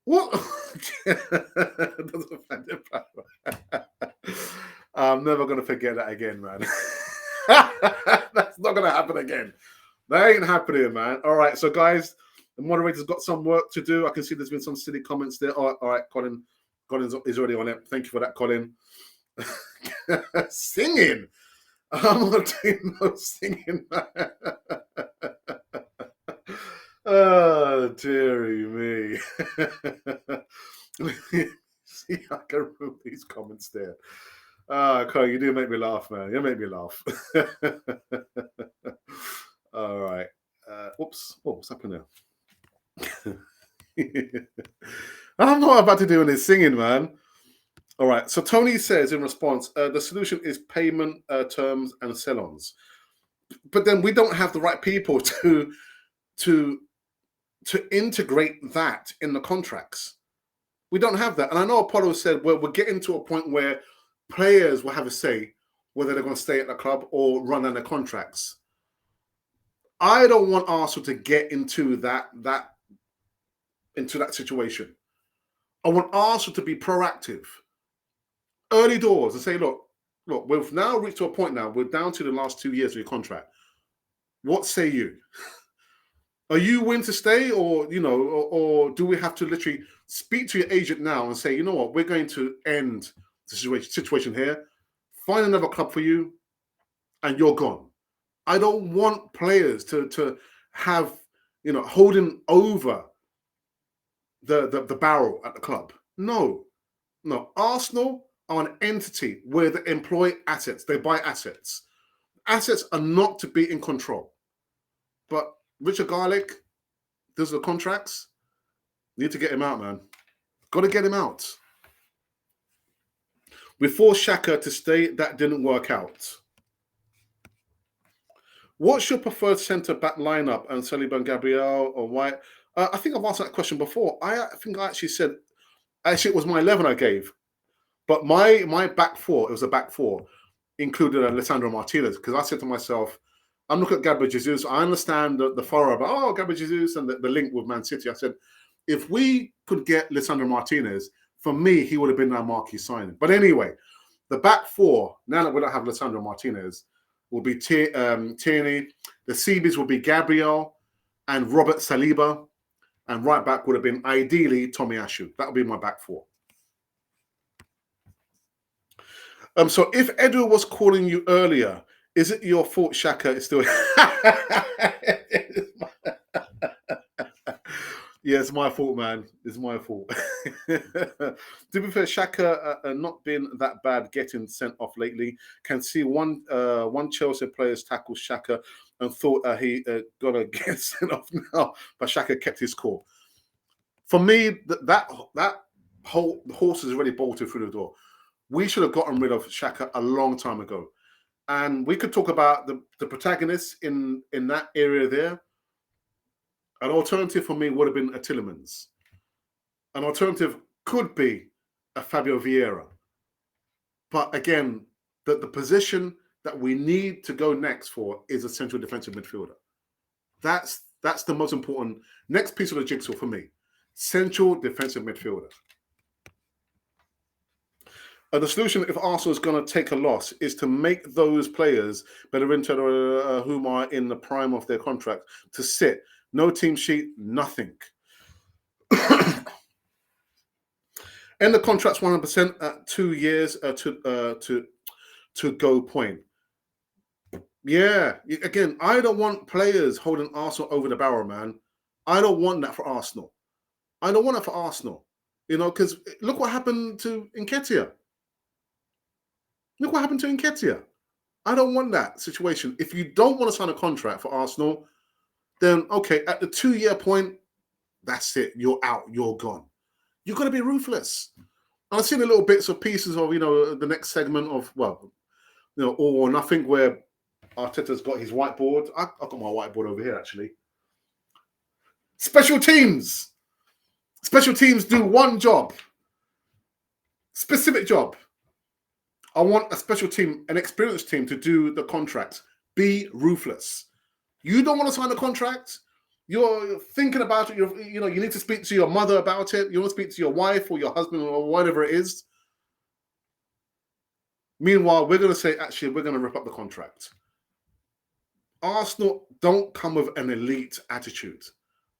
What? I'm never going to forget that again, man. That's not going to happen again. That ain't happening, man. All right, so guys, the moderator's got some work to do. I can see there's been some silly comments there. All right, Colin is already on it. Thank you for that, Colin. Singing. I'm not doing no singing, man. Oh, dearie me. See, I can remove these comments there. Colin, you do make me laugh, man. You make me laugh. All right. Oops. Oh, what's happening now? I'm not about to do any singing, man. All right. So Tony says in response, the solution is payment terms and sell-ons. But then we don't have the right people to integrate that in the contracts. We don't have that. And I know Apollo said, well, we're getting to a point where players will have a say whether they're going to stay at the club or run on their contracts. I don't want Arsenal to get into that situation. I want Arsenal to be proactive, early doors, and say, look, we've now reached to a point now. We're down to the last 2 years of your contract. What say you? Are you willing to stay, or do we have to literally speak to your agent now and say, you know what, we're going to end the situation here, find another club for you, and you're gone. I don't want players to have, holding over the barrel at the club. No. Arsenal are an entity where they employ assets. They buy assets. Assets are not to be in control. But Richard Garlick, those are the contracts. Need to get him out, man. Got to get him out. We forced Xhaka to stay. That didn't work out. What's your preferred centre-back lineup? And Saliba and Gabriel or White? I think I've asked that question before. I think I actually said, it was my 11 I gave. But my back four, it was a back four, included Alessandro Martinez, because I said to myself, I'm looking at Gabriel Jesus. I understand the furrow about, Gabriel Jesus and the link with Man City. I said, if we could get Alessandro Martinez, for me, he would have been our marquee signing. But anyway, the back four, now that we don't have Alessandro Martinez, will be Tierney. The CBs will be Gabriel and Robert Saliba. And right back would have been, ideally, Tomiyasu. That would be my back four. So if Edu was calling you earlier, is it your fault Xhaka is still... Yeah, it's my fault, man. It's my fault. To be fair, Xhaka not been that bad getting sent off lately. Can see one Chelsea player's tackle Xhaka and thought he gonna get sent off now, but Xhaka kept his cool. For me, that whole horse is already bolted through the door. We should have gotten rid of Xhaka a long time ago. And we could talk about the protagonists in that area there. An alternative for me would have been a Tillemans. An alternative could be a Fabio Vieira. But again, the position that we need to go next for is a central defensive midfielder. That's the most important next piece of the jigsaw for me. Central defensive midfielder. The solution, if Arsenal is going to take a loss, is to make those players, Bellerin, whom are in the prime of their contract, to sit. No team sheet, nothing. End the contracts 100% at 2 years to go point. Yeah, again, I don't want players holding Arsenal over the barrel, man. I don't want that for Arsenal. Because look what happened to Nketiah. I don't want that situation. If you don't want to sign a contract for Arsenal, then okay, at the 2-year point, that's it. You're out. You're gone. You've got to be ruthless. And I've seen a little bits of pieces of, the next segment of, all or nothing, where Arteta's got his whiteboard. I've got my whiteboard over here, actually. Special teams. Special teams do one job. Specific job. I want a special team, an experienced team, to do the contracts. Be ruthless. You don't want to sign a contract. You're thinking about it. You need to speak to your mother about it. You want to speak to your wife or your husband or whatever it is. Meanwhile, we're going to say, actually, we're going to rip up the contract. Arsenal don't come with an elite attitude.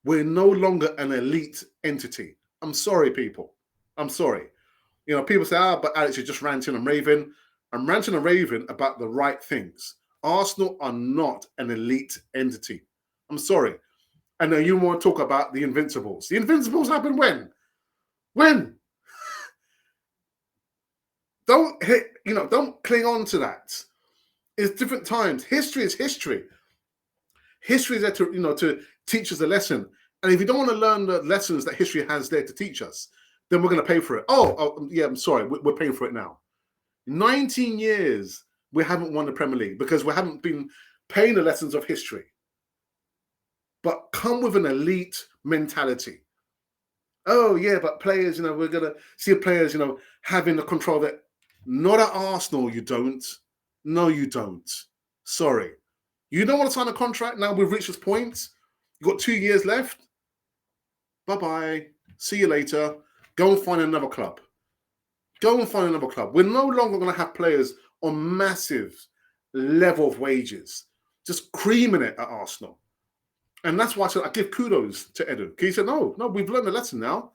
We're no longer an elite entity. I'm sorry, people. I'm sorry. People say, but Alex, you're just ranting and raving. I'm ranting and raving about the right things. Arsenal are not an elite entity. I'm sorry. And then you want to talk about the Invincibles. The Invincibles happened when? When? Don't cling on to that. It's different times. History is history. History is there to teach us a lesson. And if you don't want to learn the lessons that history has there to teach us, then we're going to pay for it. Yeah, I'm sorry. We're paying for it now. 19 years, we haven't won the Premier League because we haven't been paying the lessons of history. But come with an elite mentality. Oh, yeah, but players, we're going to see players, having the control that. Not at Arsenal, you don't. No, you don't. Sorry. You don't want to sign a contract now we've reached this point? You've got 2 years left? Bye-bye. See you later. Go and find another club. We're no longer going to have players on massive level of wages, just creaming it at Arsenal. And that's why I give kudos to Edu. He said, no, we've learned a lesson now.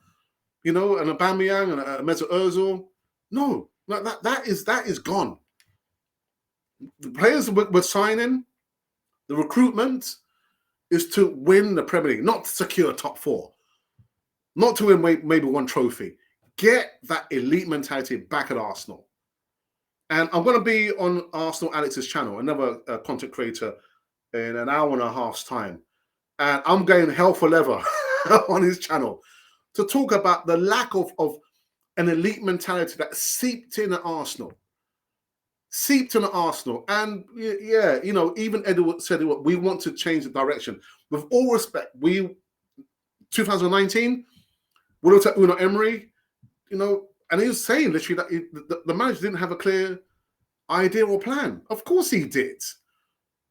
And Aubameyang and Mesut Ozil. No, that is gone. The players we're signing, the recruitment is to win the Premier League, not to secure top four, not to win maybe one trophy. Get that elite mentality back at Arsenal. And I'm going to be on Arsenal Alex's channel, another content creator, in an hour and a half's time. And I'm going hell for leather on his channel to talk about the lack of an elite mentality that seeped in at Arsenal. And yeah, you know, even Edward said we want to change the direction. With all respect, 2019, we looked at Unai Emery, you know, and he was saying literally that the manager didn't have a clear idea or plan. Of course he did.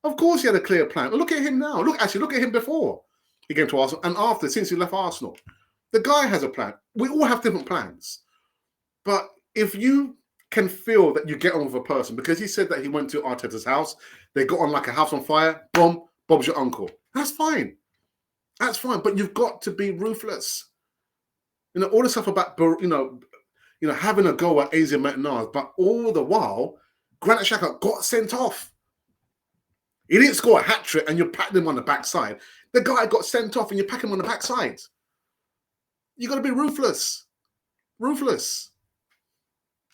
Of course he had a clear plan. Look at him now. Look at him before he came to Arsenal and after, since he left Arsenal. The guy has a plan. We all have different plans. But if you can feel that you get on with a person, because he said that he went to Arteta's house, they got on like a house on fire, boom, Bob's your uncle. That's fine. That's fine. But you've got to be ruthless. You know, all the stuff about, you know, having a go at Asia Maitland, but all the while, Granit Xhaka got sent off. He didn't score a hat-trick and you pat him on the backside. The guy got sent off and you pack him on the backside. You got to be ruthless. Ruthless.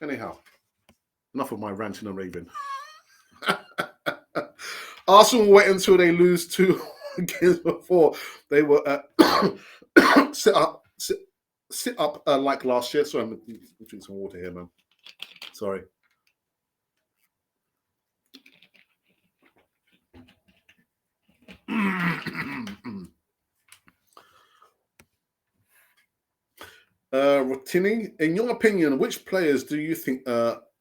Anyhow, enough of my ranting and raving. Arsenal will wait until they lose 2 games before they were sit up like last year. Sorry, I'm drinking some water here, man. Sorry. Rotini, in your opinion, which players do you think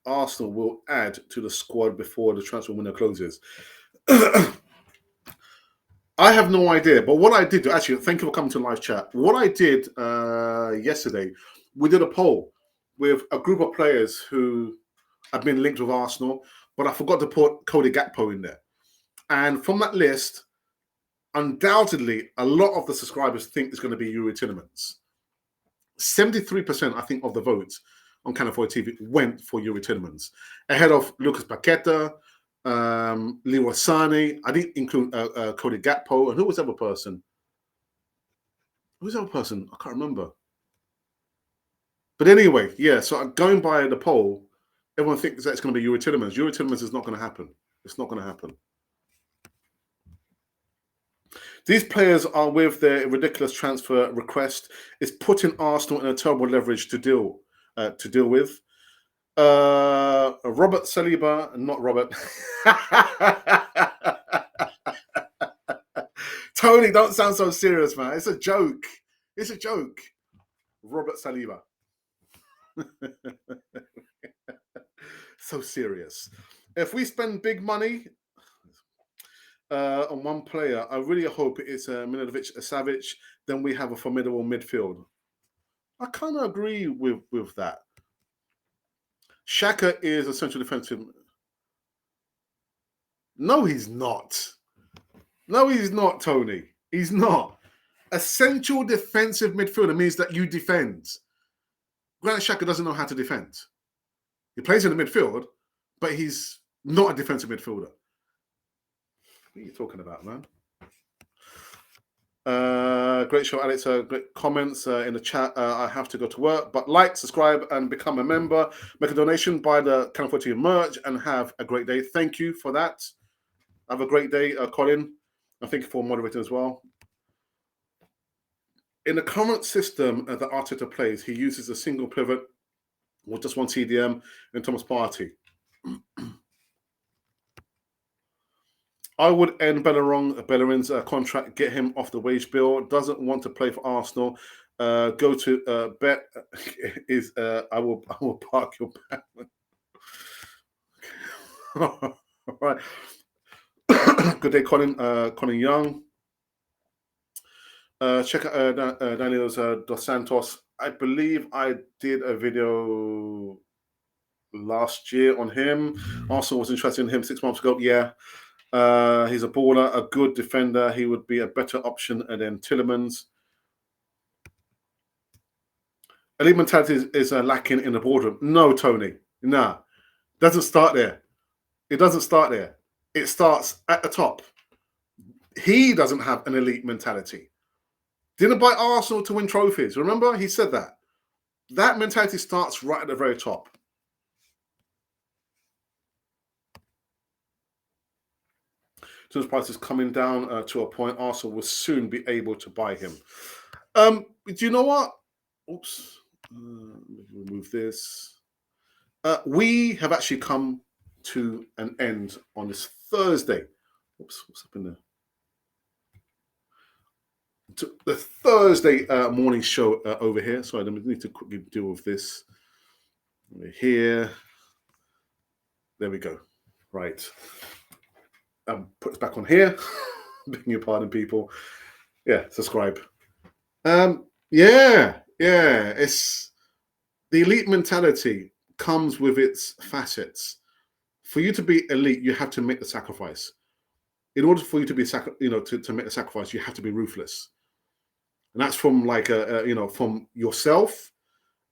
Arsenal will add to the squad before the transfer window closes? I have no idea, but what I did, actually, thank you for coming to live chat. What I did yesterday, we did a poll with a group of players who have been linked with Arsenal, but I forgot to put Cody Gakpo in there. And from that list, undoubtedly, a lot of the subscribers think it's going to be Yuri Tielemans. 73%, I think, of the votes on Canal 4 TV went for Yuri Tielemans, ahead of Lucas Paqueta, Leroy Sané. I didn't include Cody Gakpo. And who was the other person? Who was the other person? I can't remember. But anyway, yeah, so going by the poll, everyone thinks that it's going to be Yuri Tielemans. Yuri Tielemans is not going to happen. It's not going to happen. These players are with their ridiculous transfer request. It's putting Arsenal in a terrible leverage to deal with. Robert Saliba, not Robert. Tony, don't sound so serious, man. It's a joke. It's a joke. Robert Saliba. So serious. If we spend big money on one player, I really hope it's Milojevic Savic, then we have a formidable midfield. I kind of agree with that. Xhaka is a central defensive. No, he's not. No, he's not, Tony. He's not. A central defensive midfielder means that you defend. Granit Xhaka doesn't know how to defend. He plays in the midfield, but he's not a defensive midfielder. What are you talking about, man? Great show, Alex. Great comments in the chat. I have to go to work, but like, subscribe, and become a member. Make a donation, buy the Canal 4 TV merch, and have a great day. Thank you for that. Have a great day, Colin. And thank you for moderating as well. In the current system that Arteta plays, he uses a single pivot with just one CDM and Thomas Partey. I would end Bellerin's contract, get him off the wage bill. Doesn't want to play for Arsenal. Go to bet is I will park your back. All right. Good day, Colin. Colin Young. Check out Daniel's Dos Santos. I believe I did a video last year on him. Arsenal was interested in him 6 months ago. Yeah. He's a baller, a good defender. He would be a better option than Tielemans. Elite mentality is lacking in the boardroom. No, Tony. Nah. Doesn't start there. It doesn't start there. It starts at the top. He doesn't have an elite mentality. Didn't buy Arsenal to win trophies. Remember, he said that. That mentality starts right at the very top. Since price is coming down to a point, Arsenal will soon be able to buy him. Do you know what? Oops. Remove this. We have actually come to an end on this Thursday. Oops, what's up in there? The Thursday morning show over here. Sorry, I need to quickly deal with this. Here. There we go. Right. Put it back on here. Begging your pardon, people. Yeah, subscribe. Yeah. It's the elite mentality comes with its facets. For you to be elite, you have to make the sacrifice. In order for you to be, to make the sacrifice, you have to be ruthless. And that's from from yourself,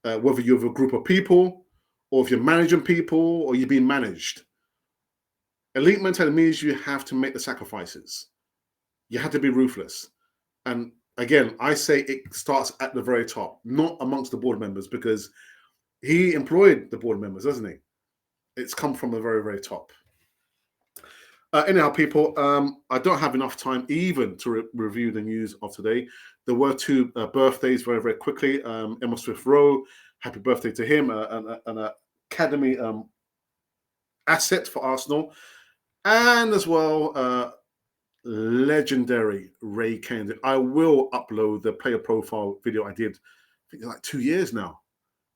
whether you're with a group of people, or if you're managing people, or you're being managed. Elite mentality means you have to make the sacrifices. You have to be ruthless. And again, I say it starts at the very top, not amongst the board members, because he employed the board members, doesn't he? It's come from the very, very top. Anyhow, people, I don't have enough time even to review the news of today. There were two birthdays very, very quickly. Emma Smith-Rowe, happy birthday to him, an academy asset for Arsenal. And as well, legendary Ray Kennedy. I will upload the player profile video I did, I think like 2 years now,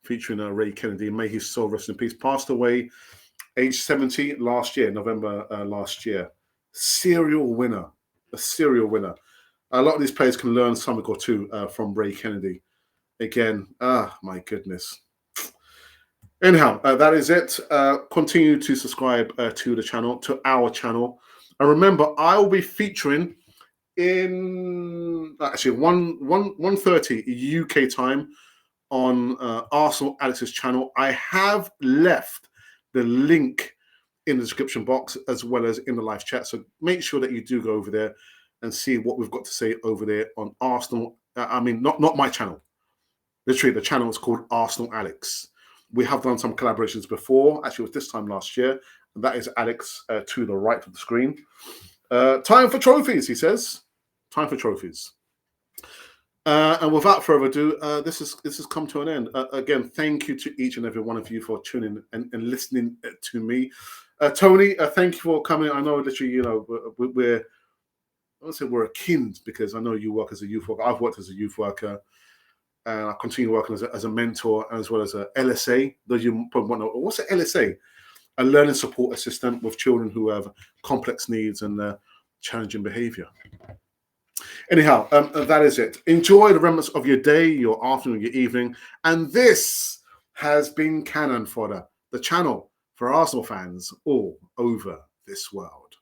featuring Ray Kennedy. May his soul rest in peace. Passed away age 70 last year, November last year. A serial winner. A lot of these players can learn something or two from Ray Kennedy. Again, my goodness. Anyhow, that is it. Continue to subscribe to the channel, to our channel. And remember, I will be featuring in actually 1:30 UK time on Arsenal Alex's channel. I have left the link in the description box as well as in the live chat. So make sure that you do go over there and see what we've got to say over there on Arsenal. Not my channel. Literally, the channel is called Arsenal Alex. We have done some collaborations before. Actually, it was this time last year. And that is Alex to the right of the screen. Time for trophies, he says. Time for trophies. And without further ado, this has come to an end. Again, thank you to each and every one of you for tuning and listening to me. Tony, thank you for coming. I know literally, we're I won't say we're akin, because I know you work as a youth worker. I've worked as a youth worker, and I continue working as a mentor as well as a LSA. Though you probably want to know, what's an LSA? A learning support assistant with children who have complex needs and challenging behaviour. Anyhow, that is it. Enjoy the remnants of your day, your afternoon, your evening. And this has been Cannon Fodder, the channel for Arsenal fans all over this world.